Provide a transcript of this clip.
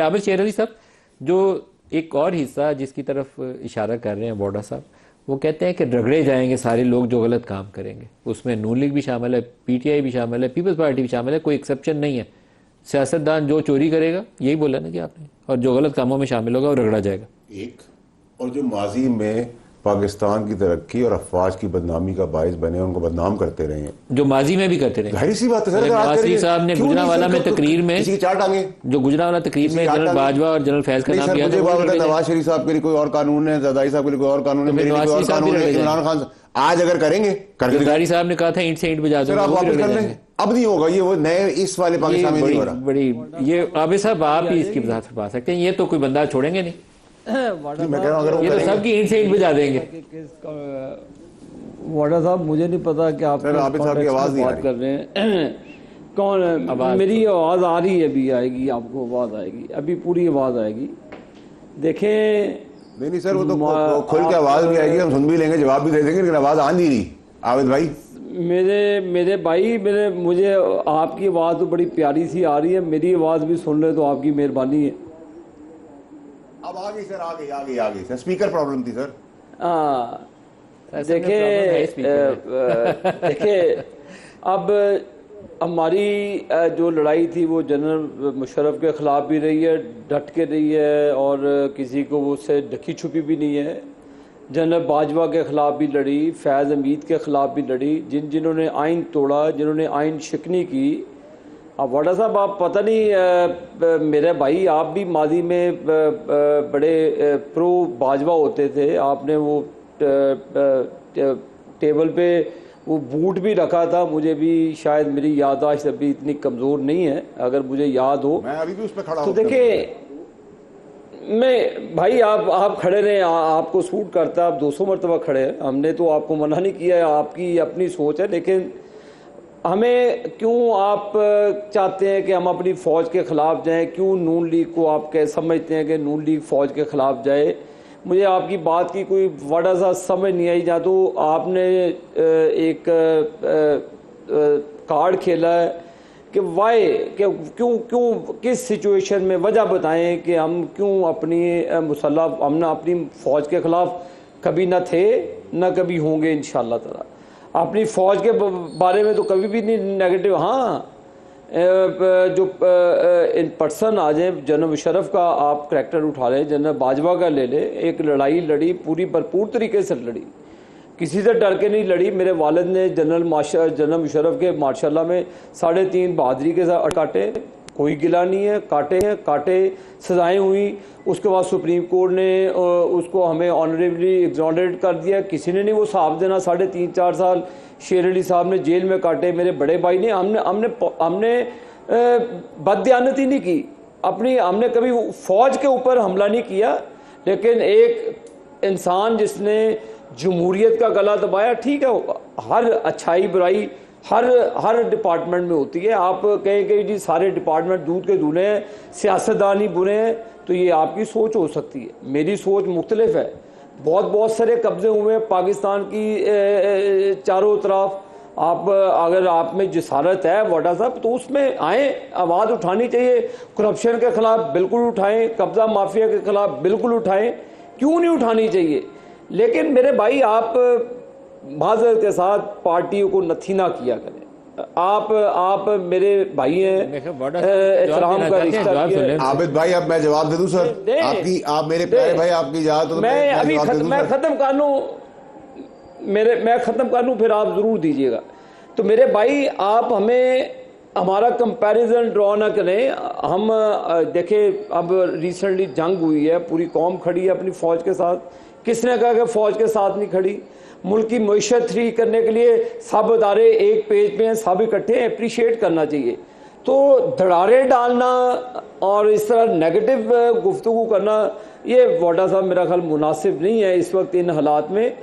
आबिद शेर अली साहब, जो एक और हिस्सा जिसकी तरफ इशारा कर रहे हैं बोडा साहब, वो कहते हैं कि रगड़े जाएंगे सारे लोग जो गलत काम करेंगे। उसमें नून लीग भी शामिल है, पीटीआई भी शामिल है, पीपल्स पार्टी भी शामिल है, कोई एक्सेप्शन नहीं है। सियासतदान जो चोरी करेगा, यही बोला ना कि आपने, और जो गलत कामों में शामिल होगा वो रगड़ा जाएगा। एक और जो माजी में पाकिस्तान की तरक्की और अफवाज की बदनामी का बायस बने, उनको बदनाम करते रहे हैं, जो माजी में भी करते रहे। जाहिर सी बात है सर। नवाज शरीफ साहब ने गुजरावाला में तकरीर में, किसी की चार टांगे, जो गुजरावाला तकरीर में जनरल बाजवा और जनरल फैज का नाम लिया था, नवाज शरीफ साहब के लिए कोई और कानून है, जरदारी साहब के लिए कोई और कानून है, मेरे लिए कोई और कानून है, इमरान खान आज अगर करेंगे जरदारी साहब ने कहा था ईंट से ईंट बजा दो, आप वापस कर लेंगे। अब नहीं होगा ये, वो नए इस वाले पाकिस्तान में नहीं हो रहा। बड़ी ये आबिद साहब आप ही इसकी वजाहत फरमा सकते हैं, ये तो कोई बंदा छोड़ेंगे नहीं। मैं कह रहा हूं अगर ये तो सबकी ईंट से ईंट बजा देंगे। वाडा साहब, मुझे नहीं पता कि आप आबिद साहब की आवाज नहीं बात कर रहे हैं। कौन है? मेरी आवाज आ रही है, अभी आएगी, आपको आवाज आएगी, अभी पूरी आवाज आएगी। देखें, नहीं सर, वो तो खुल के आवाज भी आएगी, हम सुन भी लेंगे, जवाब भी दे देंगे, लेकिन आवाज आ नहीं रही। आबिद भाई, मेरे भाई, मुझे आपकी आवाज तो बड़ी प्यारी सी आ रही है, मेरी आवाज भी सुन ले तो आपकी मेहरबानी है। अब आ गई सर, आ गई सर, स्पीकर प्रॉब्लम थी सर। देखिए अब हमारी जो लड़ाई थी वो जनरल मुशर्रफ के ख़िलाफ़ भी रही है, डट के रही है, और किसी को वो उससे ढकी छुपी भी नहीं है। जनरल बाजवा के ख़िलाफ़ भी लड़ी, फैज़ हमीद के ख़िलाफ़ भी लड़ी, जिन्होंने आइन तोड़ा, जिन्होंने आइन शिकनी की। अब वाडा साहब, आप पता नहीं, मेरे भाई आप भी माजी में बड़े प्रो बाजवा होते थे। आपने वो टेबल पे वो बूट भी रखा था, मुझे भी शायद मेरी याददाश्त अभी इतनी कमज़ोर नहीं है, अगर मुझे याद हो। मैं अभी भी उस पर खड़ा तो देखिए, मैं भाई आप खड़े रहे, आपको सूट करता है, आप 200 मरतबा खड़े हैं, हमने तो आपको मना नहीं किया है, आपकी अपनी सोच है। लेकिन हमें क्यों आप चाहते हैं कि हम अपनी फ़ौज के ख़िलाफ़ जाएं? क्यों नून लीग को आप क्या समझते हैं कि नून लीग फ़ौज के ख़िलाफ़ जाए? मुझे आपकी बात की कोई बड़ा सा समझ नहीं आई। या तो आपने एक कार्ड खेला है कि वाई, क्यों किस सिचुएशन में, वजह बताएं कि हम क्यों अपनी मुसल्लह, हम ना अपनी फ़ौज के ख़िलाफ़ कभी ना थे, ना कभी होंगे इंशाअल्लाह ताला। अपनी फ़ौज के बारे में तो कभी भी नहीं नेगेटिव। हाँ, जो इन पर्सन आ जाए, जनरल मुशर्रफ का आप करैक्टर उठा लें, जनरल बाजवा का ले ले, एक लड़ाई लड़ी, पूरी भरपूर तरीके से लड़ी, किसी से डर के नहीं लड़ी। मेरे वालिद ने जनरल मुशर्रफ के माशाल्लाह में 3.5 बहादुरी के साथ काटे, कोई गिला नहीं है, काटे सजाएं हुई। उसके बाद सुप्रीम कोर्ट ने उसको हमें ऑनरेबली एग्जॉनरेट कर दिया, किसी ने नहीं वो साहब देना। 3.5-4 साल शेर अली साहब ने जेल में काटे, मेरे बड़े भाई ने। हमने बददियानती नहीं की अपनी, हमने कभी फ़ौज के ऊपर हमला नहीं किया। लेकिन एक इंसान जिसने जमहूरियत का गला दबाया, ठीक है, हर अच्छाई बुराई हर डिपार्टमेंट में होती है। आप कहें कि जी सारे डिपार्टमेंट दूध के दूल्हे हैं, सियासतदान ही बुरे हैं, तो ये आपकी सोच हो सकती है, मेरी सोच मुख्तलिफ है। बहुत सारे कब्जे हुए हैं पाकिस्तान की चारों तरफ। आप अगर आप में जसारत है वाडा साहब, तो उसमें आए, आवाज़ उठानी चाहिए। करप्शन के ख़िलाफ़ बिल्कुल उठाएं, कब्ज़ा माफिया के ख़िलाफ़ बिल्कुल उठाएं, क्यों नहीं उठानी चाहिए। लेकिन मेरे भाई, आप माज़रत के साथ पार्टियों को नथीना किया करें। आप मेरे भाई हैं, एहतराम का रिश्ता। आबिद भाई, अब मैं जवाब दे दूं सर? आप मेरे प्यारे भाई, आपकी इजाजत तो मैं अभी मैं ख़त्म कर लूँ, मैं ख़त्म कर लूँ, फिर आप ज़रूर दीजिएगा। तो मेरे भाई, आप हमें हमारा कंपैरिजन ड्रॉ ना करें। हम देखें, अब रिसेंटली जंग हुई है, पूरी कौम खड़ी है अपनी फ़ौज के साथ। किसने कहा कि फ़ौज के साथ नहीं खड़ी? मुल्क की मईशत ठीक करने के लिए सब अदारे एक पेज पे हैं, सब इकट्ठे हैं, अप्रिशिएट करना चाहिए। तो धड़ारे डालना और इस तरह नेगेटिव गुफ्तगू करना, ये वाडा साहब मेरा ख्याल मुनासिब नहीं है इस वक्त इन हालात में।